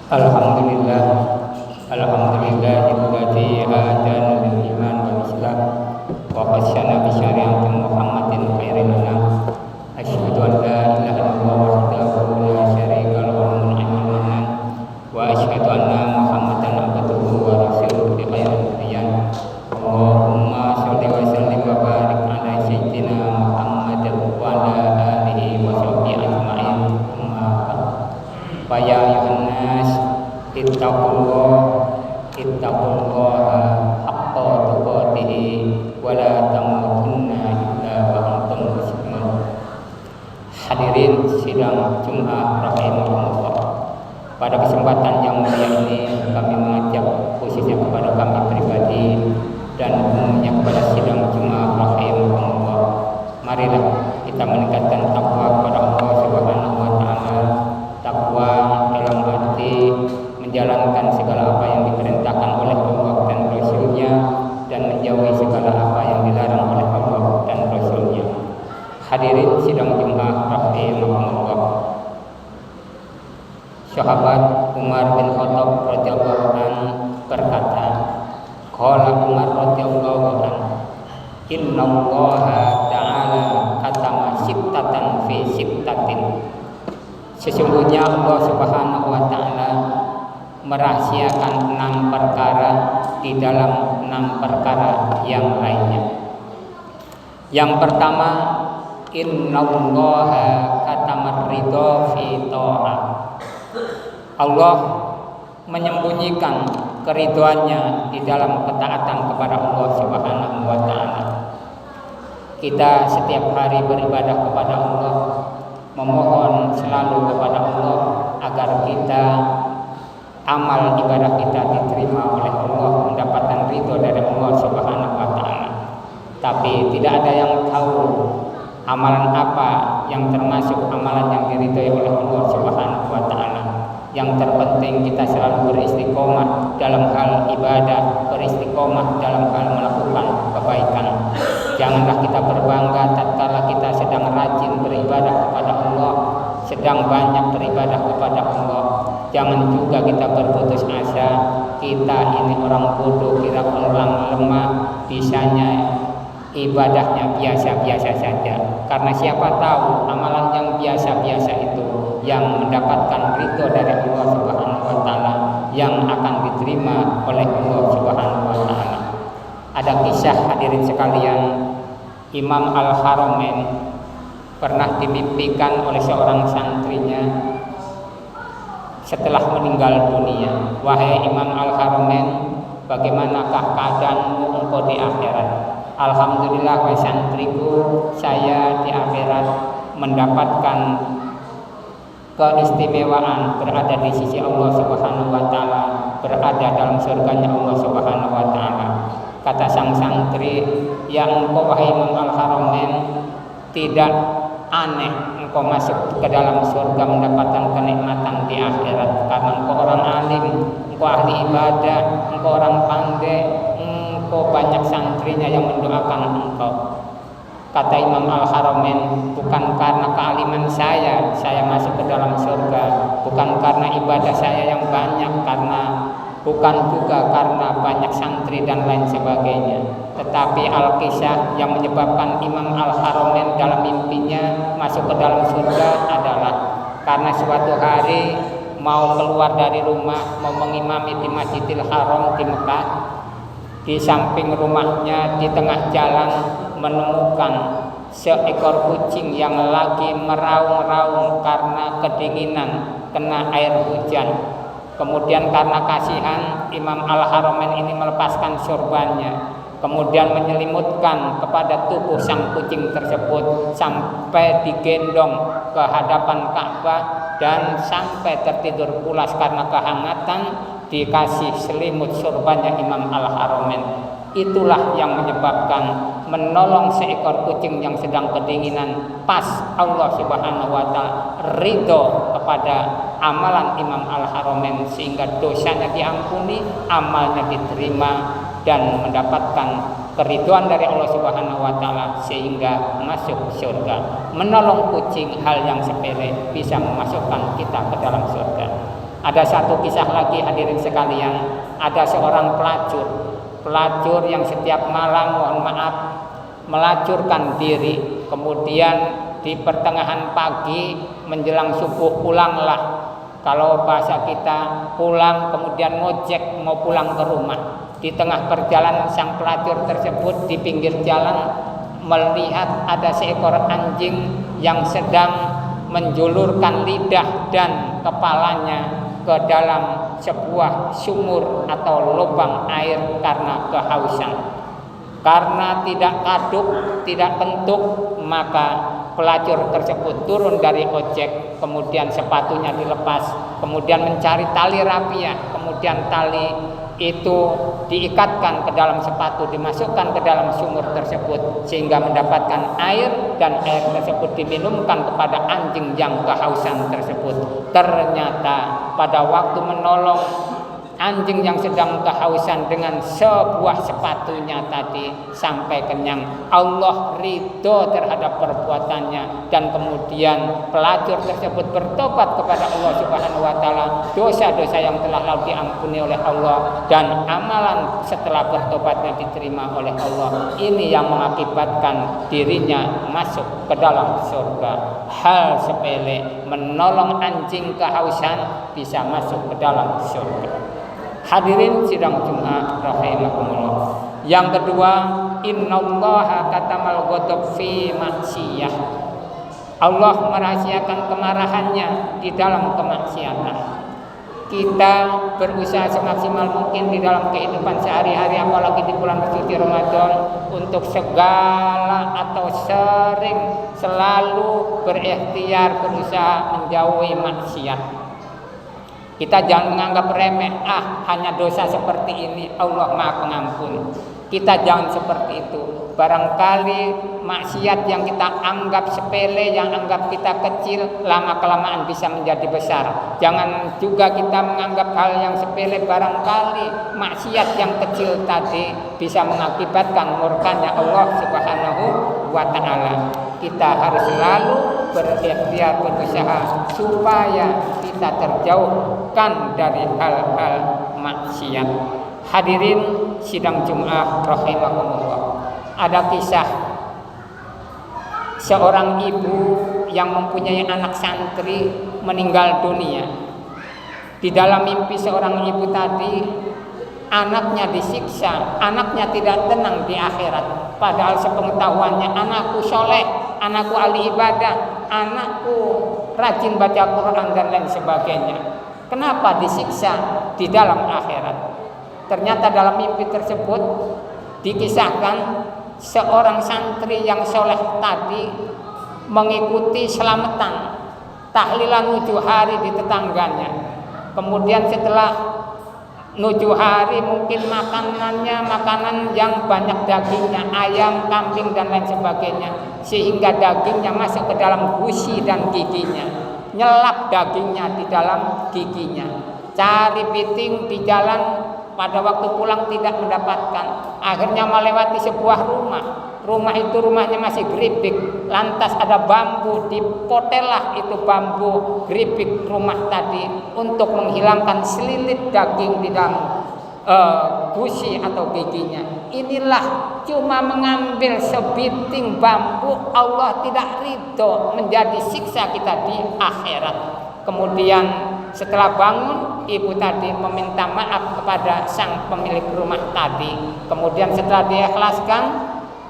Alhamdulillah, alhamdulillahilladzi hadana bil iman wal islam wa qasyana bi syari'ati Muhammadin khairil anam. Asyhadu an la ilaha illallah wahdahu la syarika lahu al-mulku wa al wa asyhadu anna Muhammadan abduhu wa rasuluhu bi khairil bayan. Allahumma shalli wa sallim wa barik ala sayyidina Muhammad wa ala alihi wa sahbihi ajma'in. Fa ya ayuhan nas ittaqullaha haqqa tuqatih wa la tamutunna illa wa antum muslimun. Hadirin sidang Jumat rahimakumullah. Pada kesempatan yang mulia ini kami mengajak khususnya kepada kami pribadi dan umumnya kepada sidang Jumat rahimakumullah. Marilah kita meningkatkan takwa kepada Allah Subhanahu wa taala. Takwa dalam arti menjalankan segala apa yang diperintahkan oleh Allah dan Rasul-Nya dan menjauhi segala apa yang dilarang oleh Allah dan Rasul-Nya. Hadirin sidang Jumat rahimahumullah. Sahabat Umar bin Khattab radhiyallahu anhu berkata, qala Umar radhiyallahu anhu, innallaha ta'ala katama sittatan fi sittatin. Sesungguhnya Allah Subhanahu wa taala merahasiakan 6 perkara di dalam 6 perkara yang lainnya. Yang pertama, innallaha katamar ridha fi ta'ah. Allah menyembunyikan keridhoannya di dalam ketaatan kepada Allah Subhanahu wa taala. Kita setiap hari beribadah kepada Allah, memohon selalu kepada Allah agar kita amal ibadah kita diterima oleh Allah, mendapatkan ridho dari Allah Subhanahu wa taala. Tapi tidak ada yang tahu amalan apa yang termasuk amalan yang diridhoi oleh Allah Subhanahu wa taala. Yang terpenting kita selalu beristiqomah dalam hal ibadah, beristiqomah dalam hal melakukan kebaikan. Janganlah kita berbangga tatkala kita sedang rajin beribadah kepada Allah, sedang banyak beribadah kepada Allah. Jangan juga kita berputus asa, kita ini orang bodoh, kita orang lemah, bisanya ibadahnya biasa-biasa saja. Karena siapa tahu amalan yang biasa-biasa itu yang mendapatkan ridho dari Allah Subhanahu wa taala, yang akan diterima oleh Allah Subhanahu wa taala. Ada kisah hadirin sekalian, Imam Al-Haramain pernah dimimpikan oleh seorang santrinya setelah meninggal dunia. Wahai Imam Al-Haramain, bagaimanakah keadaanmu engkau di akhirat? Alhamdulillah wahai santriku, saya di akhirat mendapatkan keistimewaan berada di sisi Allah Subhanahu wa taala, berada dalam surganya Allah Subhanahu wa taala. Kata sang santri, ya engkau wahai Imam Al-Haramain, tidak aneh engkau masuk ke dalam surga mendapatkan kenikmatan di akhirat, karena engkau orang alim, engkau ahli ibadah, engkau orang pandai, engkau banyak santrinya yang mendoakan engkau. Kata Imam Al-Haramain, bukan karena kealiman saya masuk ke dalam surga, bukan karena ibadah saya yang banyak, bukan juga karena banyak santri dan lain sebagainya. Tetapi al-kisah yang menyebabkan Imam Al-Haramain dalam mimpinya masuk ke dalam surga adalah karena suatu hari mau keluar dari rumah, mau mengimami di Masjidil Haram di Mekah. Di samping rumahnya di tengah jalan menemukan seekor kucing yang lagi meraung-raung karena kedinginan kena air hujan. Kemudian karena kasihan, Imam Al-Haramain ini melepaskan sorbannya, kemudian menyelimutkan kepada tubuh sang kucing tersebut sampai digendong ke hadapan Ka'bah dan sampai tertidur pulas karena kehangatan, dikasih selimut sorbannya Imam Al-Haramain. Itulah yang menyebabkan menolong seekor kucing yang sedang kedinginan. Pas Allah Subhanahu wa taala ridho kepada amalan Imam Al-Haramain sehingga dosanya diampuni, amalnya diterima dan mendapatkan keridhaan dari Allah Subhanahu wa taala sehingga masuk surga. Menolong kucing hal yang sepele bisa memasukkan kita ke dalam surga. Ada satu kisah lagi hadirin sekalian, ada seorang pelacur yang setiap malam, mohon maaf, melacurkan diri, kemudian di pertengahan pagi menjelang subuh pulanglah. Kalau bahasa kita pulang kemudian ngojek mau pulang ke rumah. Di tengah perjalanan sang pelacur tersebut di pinggir jalan melihat ada seekor anjing yang sedang menjulurkan lidah dan kepalanya ke dalam sebuah sumur atau lubang air karena kehausan. Karena tidak kaduk, tidak kentut, maka pelacur tersebut turun dari ojek, kemudian sepatunya dilepas, kemudian mencari tali rapiah, kemudian tali itu diikatkan ke dalam sepatu, dimasukkan ke dalam sumur tersebut sehingga mendapatkan air, dan air tersebut diminumkan kepada anjing yang kehausan tersebut. Ternyata pada waktu menolong anjing yang sedang kehausan dengan sebuah sepatunya tadi sampai kenyang, Allah ridho terhadap perbuatannya, dan kemudian pelacur tersebut bertobat kepada Allah Subhanahu wa taala, dosa-dosa yang telah lalu diampuni oleh Allah, dan amalan setelah bertobatnya diterima oleh Allah. Ini yang mengakibatkan dirinya masuk ke dalam surga. Hal sepele menolong anjing kehausan bisa masuk ke dalam surga. Hadirin sidang Jumat rahimakumullah. Yang kedua, innallaha katamal ghadab fi maksiyah. Allah merahasiakan kemarahannya di dalam kemaksiatan. Kita berusaha semaksimal mungkin di dalam kehidupan sehari-hari, apalagi di bulan suci Ramadan, untuk segala atau sering selalu berikhtiar berusaha menjauhi maksiat. Kita jangan menganggap remeh, hanya dosa seperti ini, Allah Maha Pengampun. Kita jangan seperti itu. Barangkali maksiat yang kita anggap sepele, yang anggap kita kecil, lama-kelamaan bisa menjadi besar. Jangan juga kita menganggap hal yang sepele, barangkali maksiat yang kecil tadi bisa mengakibatkan murkanya Allah Subhanahu wa taala. Kita harus selalu berikhtiar berusaha supaya kita terjauhkan dari hal-hal maksiat. Hadirin sidang Jumat rahimakumullah. Ada kisah seorang ibu yang mempunyai anak santri meninggal dunia. Di dalam mimpi seorang ibu tadi, anaknya disiksa, anaknya tidak tenang di akhirat. Padahal sepengetahuannya anakku soleh, anakku ahli ibadah, anakku rajin baca Quran dan lain sebagainya. Kenapa disiksa di dalam akhirat? Ternyata dalam mimpi tersebut dikisahkan seorang santri yang soleh tadi mengikuti selamatan tahlilan 7 hari di tetangganya. Kemudian setelah 7 hari mungkin makanannya makanan yang banyak dagingnya, ayam, kambing dan lain sebagainya, sehingga dagingnya masuk ke dalam gusi dan giginya, nyelap dagingnya di dalam giginya. Cari piting di jalan, pada waktu pulang tidak mendapatkan. Akhirnya melewati sebuah rumah. Rumah itu rumahnya masih geribik, lantas ada bambu, dipotelah itu bambu geribik rumah tadi untuk menghilangkan selilit daging di dalam gusi atau giginya. Inilah cuma mengambil sebiting bambu, Allah tidak ridho, menjadi siksa kita di akhirat. Kemudian setelah bangun, ibu tadi meminta maaf kepada sang pemilik rumah tadi. Kemudian setelah diikhlaskan,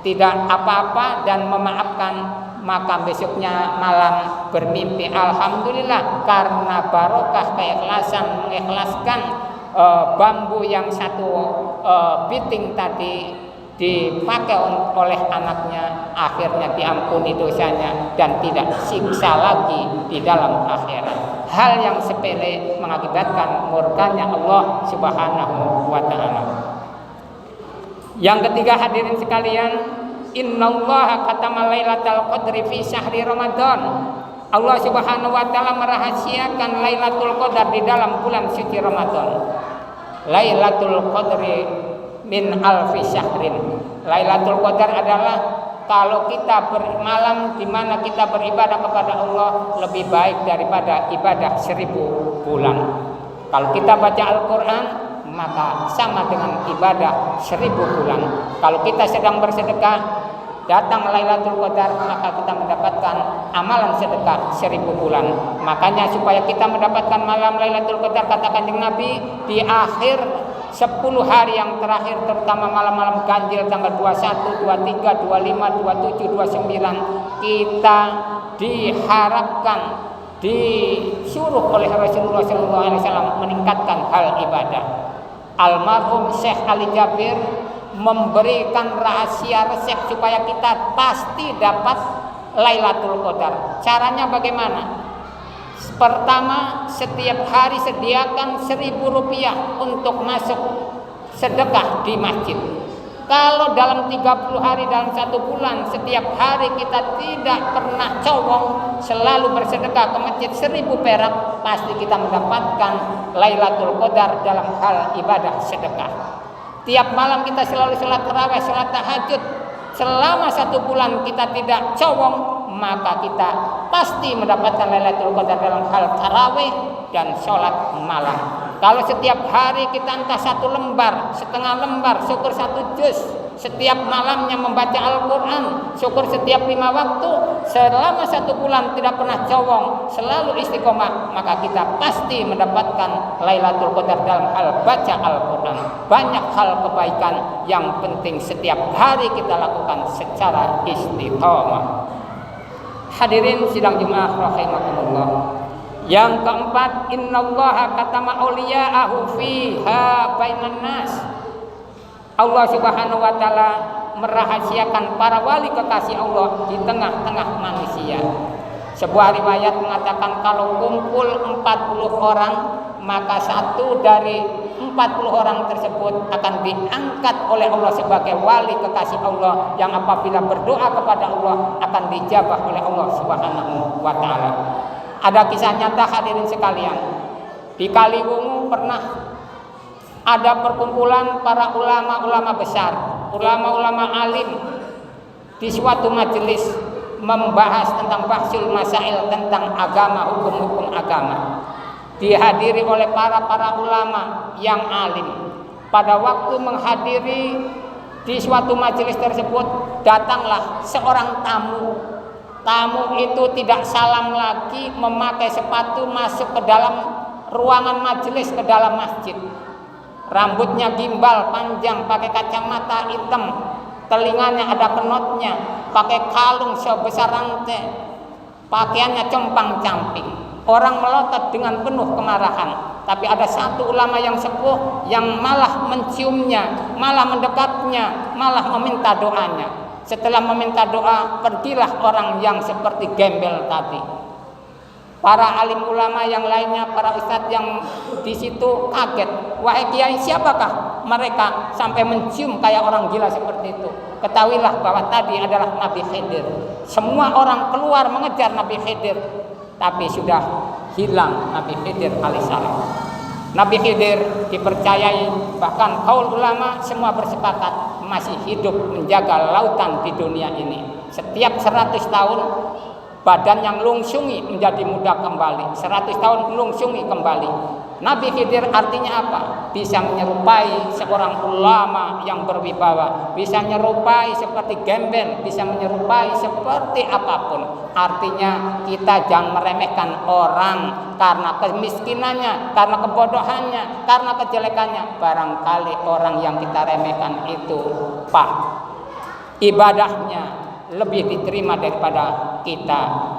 tidak apa-apa dan memaafkan, maka besoknya malam bermimpi, alhamdulillah karena barokah keikhlasan mengikhlaskan bambu yang satu biting tadi dipakai oleh anaknya, akhirnya diampuni dosanya dan tidak siksa lagi di dalam akhirat. Hal yang sepele mengakibatkan murkanya Allah Subhanahu wa taala. Yang ketiga, hadirin sekalian, innallaha katama lailatul qadri fi syahri Ramadan. Allah Subhanahu wa taala merahasiakan Lailatul Qadar di dalam bulan suci Ramadan. Lailatul Qadri min alfi syahrin. Lailatul Qadar adalah kalau kita bermalam di mana kita beribadah kepada Allah lebih baik daripada ibadah 1000 bulan. Kalau kita baca Al-Quran, maka sama dengan ibadah 1000 bulan. Kalau kita sedang bersedekah, datang Lailatul Qadar, maka kita mendapatkan amalan sedekah 1000 bulan. Makanya supaya kita mendapatkan malam Lailatul Qadar, kata Kanjeng Nabi, di akhir 10 hari yang terakhir, terutama malam-malam ganjil tanggal 21, 23, 25, 27, 29, kita diharapkan, disuruh oleh Rasulullah SAW meningkatkan hal ibadah. Almarhum Syekh Ali Jabir memberikan rahasia resep supaya kita pasti dapat Lailatul Qadar. Caranya bagaimana? Pertama, setiap hari sediakan 1000 rupiah untuk masuk sedekah di masjid. Kalau dalam 30 hari, dalam 1 bulan, setiap hari kita tidak pernah cowong, selalu bersedekah ke masjid 1000 perak, pasti kita mendapatkan Lailatul Qadar dalam hal ibadah sedekah. Tiap malam kita selalu sholat tarawih, sholat tahajud. Selama 1 bulan kita tidak cowong, maka kita pasti mendapatkan Lailatul Qadar dalam hal tarawih dan sholat malam. Kalau setiap hari kita entah 1 lembar, setengah lembar, syukur 1 juz, setiap malamnya membaca Al-Quran, syukur setiap 5 waktu, selama 1 bulan tidak pernah cowong, selalu istiqomah, maka kita pasti mendapatkan Lailatul Qadar dalam hal baca Al-Quran. Banyak hal kebaikan yang penting setiap hari kita lakukan secara istiqomah. Hadirin sidang Jumat rahimakumullah. Yang keempat, innallaha katama auliya'ahu fiha bainan nas. Allah Subhanahu wa taala merahasiakan para wali kekasih Allah di tengah-tengah manusia. Sebuah riwayat mengatakan kalau kumpul 40 orang, maka 1 dari 40 orang tersebut akan diangkat oleh Allah sebagai wali kekasih Allah yang apabila berdoa kepada Allah akan dijabah oleh Allah Subhanahu wa taala. Ada kisah nyata hadirin sekalian. Di Kaliwungu pernah ada perkumpulan para ulama-ulama besar, ulama-ulama alim di suatu majelis membahas tentang bahsul masail, tentang agama, hukum-hukum agama. Dihadiri oleh para ulama yang alim. Pada waktu menghadiri di suatu majelis tersebut, datanglah seorang tamu. Tamu itu tidak salam lagi, memakai sepatu masuk ke dalam ruangan majelis, ke dalam masjid. Rambutnya gimbal panjang, pakai kacamata hitam, telinganya ada kenotnya, pakai kalung sebesar rantai, pakaiannya compang-camping. Orang melotot dengan penuh kemarahan. Tapi ada satu ulama yang sepuh yang malah menciumnya, malah mendekatnya, malah meminta doanya. Setelah meminta doa, pergilah orang yang seperti gembel tadi. Para alim ulama yang lainnya, para ustadz yang di situ kaget. Wahai kiai, siapakah mereka sampai mencium kayak orang gila seperti itu? Ketahuilah bahwa tadi adalah Nabi Khidir. Semua orang keluar mengejar Nabi Khidir, tapi sudah hilang Nabi Khidir alaihissalam. Nabi Khidir dipercayai, bahkan kaul ulama semua bersepakat masih hidup menjaga lautan di dunia ini. Setiap 100 tahun badan yang lungsungi menjadi muda kembali. 100 tahun lungsungi kembali. Nabi Khidir artinya apa? Bisa menyerupai seorang ulama yang berwibawa, bisa menyerupai seperti gembel, bisa menyerupai seperti apapun. Artinya kita jangan meremehkan orang karena kemiskinannya, karena kebodohannya, karena kejelekannya. Barangkali orang yang kita remehkan itu ibadahnya lebih diterima daripada kita.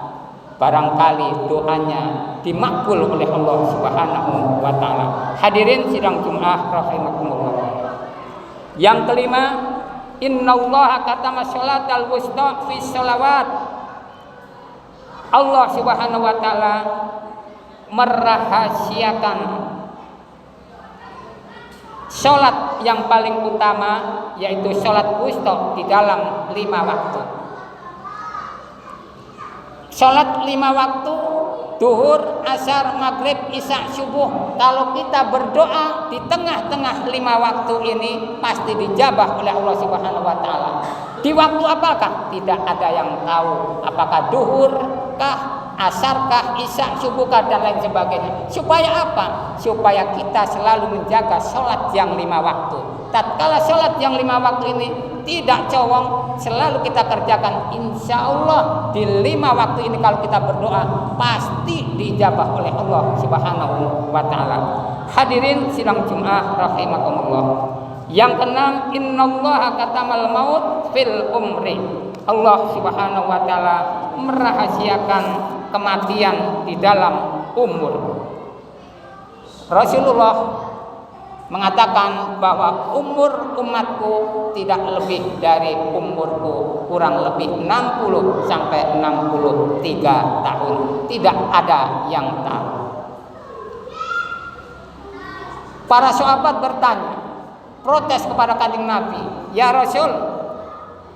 Barangkali doanya dimakbul oleh Allah Subhanahu wa taala. Hadirin sidang Jumat rahimakumullah. Yang kelima, innallaha katama sholatal wusta fi sholawat. Allah Subhanahu wa taala merahasiakan sholat yang paling utama, yaitu sholat wusta di dalam 5 waktu. Sholat 5 waktu, duhur, asar, maghrib, isya, subuh. Kalau kita berdoa di tengah-tengah 5 waktu ini, pasti dijabah oleh Allah Subhanahu wa taala. Di waktu apakah? Tidak ada yang tahu. Apakah duhur kah, asarkah, isya, subuhkah, dan lain sebagainya. Supaya apa? Supaya kita selalu menjaga sholat yang 5 waktu. Tatkala sholat yang 5 waktu ini tidak cowong, selalu kita kerjakan, insya Allah di 5 waktu ini kalau kita berdoa pasti dijabah oleh Allah Subhanahu wa ta'ala. Hadirin sidang Jum'ah rahimakumullah. Yang keenam, innallaha katamal maut fil umri. Allah Subhanahu wa ta'ala merahasiakan kematian di dalam umur. Rasulullah mengatakan bahwa umur umatku tidak lebih dari umurku, kurang lebih 60 sampai 63 tahun. Tidak ada yang tahu. Para sahabat bertanya, protes kepada Kanjeng Nabi, "Ya Rasul,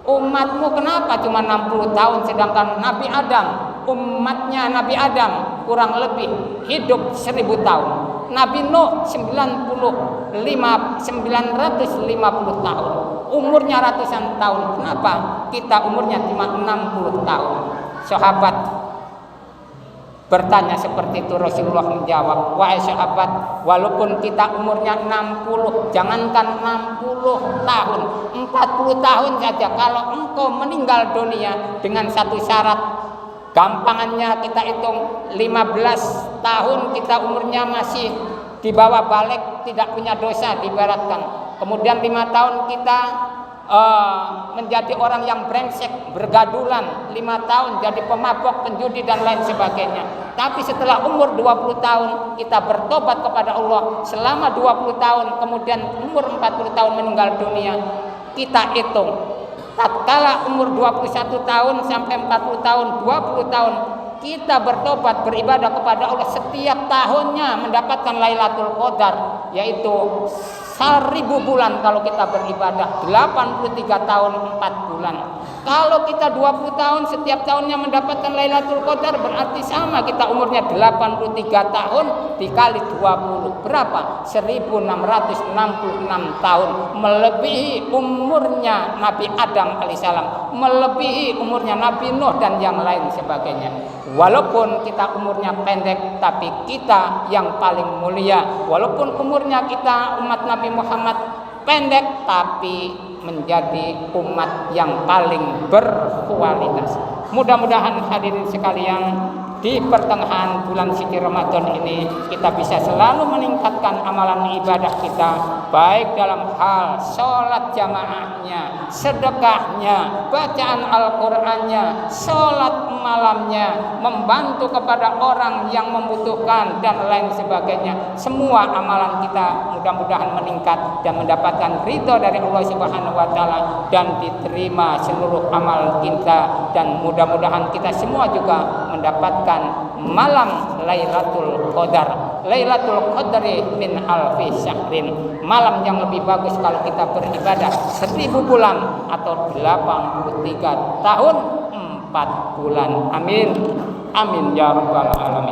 umatmu kenapa cuma 60 tahun sedangkan Nabi Adam, umatnya Nabi Adam kurang lebih hidup 1000 tahun. Nabi Nuh 950 tahun. Umurnya ratusan tahun. Kenapa kita umurnya cuma 60 tahun?" Sahabat bertanya seperti itu. Rasulullah menjawab, "Wahai sahabat, walaupun kita umurnya 60, jangankan 60 tahun, 40 tahun saja, kalau engkau meninggal dunia dengan satu syarat, gampangannya kita hitung 15 tahun kita umurnya masih di bawah balik, tidak punya dosa diibaratkan. Kemudian 5 tahun kita menjadi orang yang brengsek, bergadulan, 5 tahun jadi pemabok, penjudi dan lain sebagainya. Tapi setelah umur 20 tahun kita bertobat kepada Allah selama 20 tahun, kemudian umur 40 tahun meninggal dunia, kita hitung tatkala umur 21 tahun sampai 40 tahun, 20 tahun kita bertobat beribadah kepada Allah, setiap tahunnya mendapatkan Lailatul Qadar, yaitu 1000 bulan kalau kita beribadah, 83 tahun 4 bulan. Kalau kita 20 tahun setiap tahunnya mendapatkan Lailatul Qadar, berarti sama kita umurnya 83 tahun dikali 20 berapa? 1666 tahun, melebihi umurnya Nabi Adam alaihissalam, melebihi umurnya Nabi Nuh dan yang lain sebagainya. Walaupun kita umurnya pendek, tapi kita yang paling mulia. Walaupun umurnya kita umat Nabi Muhammad pendek, tapi menjadi umat yang paling berkualitas. Mudah-mudahan hadirin sekalian, di pertengahan bulan suci Ramadan ini kita bisa selalu meningkatkan amalan ibadah kita, baik dalam hal sholat jamaahnya, sedekahnya, bacaan Al-Qur'annya, sholat malamnya, membantu kepada orang yang membutuhkan dan lain sebagainya. Semua amalan kita mudah-mudahan meningkat dan mendapatkan ridho dari Allah Subhanahu wa ta'ala dan diterima seluruh amal kita, dan mudah-mudahan kita semua juga mendapatkan malam Lailatul Qadar. Lailatul Qadri min alfi syahrin. Malam yang lebih bagus kalau kita beribadah 1000 bulan atau 83 tahun 4 bulan. Amin. Amin ya rabbal alamin.